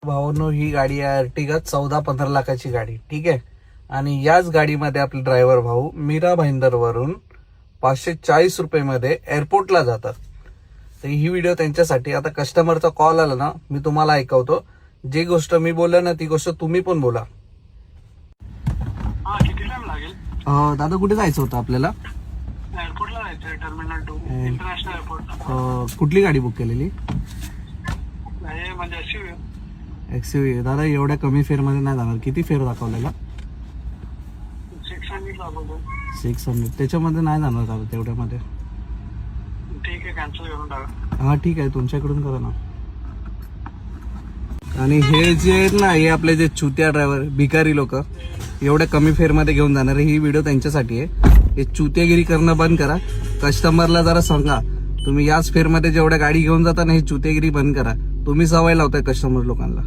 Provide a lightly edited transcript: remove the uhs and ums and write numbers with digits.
भावांनो, ही गाडी आहे अर्टिगा 14-15 लाखाची गाडी. ठीक आहे. आणि याच गाडीमध्ये आपले ड्रायव्हर भाऊ मीरा भाईंदर वरून 540 रुपये मध्ये एअरपोर्टला जातात. तर ही व्हिडिओ त्यांच्यासाठी. आता कस्टमरचा कॉल आला ना, मी तुम्हाला ऐकवतो. जी गोष्ट मी बोललो ना ती गोष्ट तुम्ही पण बोला. किती टाइम लागेल? दादा कुठे जायचं होतं आपल्याला? एअरपोर्टला जायचंय, टर्मिनल 2 इंटरनॅशनल एअरपोर्ट. कुठली गाडी बुक केलेली? हे म्हणजे एक्सयूव्ही. दादा एवढ्या कमी फेअर मध्ये नाही जाणार. किती फेअर दाखवलेला? 600 दाखवतो. 600. त्याच्यामध्ये नाही जाणार दादा तेवढ्यामध्ये. ठीक आहे, कॅन्सल करून टाका. हा ठीक आहे, तुमच्याकडून करा ना. आणि हे जे आहेत ना, हे आपले जे चुत्या ड्रायव्हर भिकारी लोक एवढ्या कमी फेअर मध्ये घेऊन जाणार, ही व्हिडिओ त्यांच्यासाठी आहे. हे चुत्यागिरी करणं बंद करा. कस्टमरला जरा सांगा, तुम्ही याच फेअर मध्ये जेवढ्या गाडी घेऊन जाता ना, ही चुत्यागिरी बंद करा. तुम्ही सवय लावताय कस्टमर लोकांना.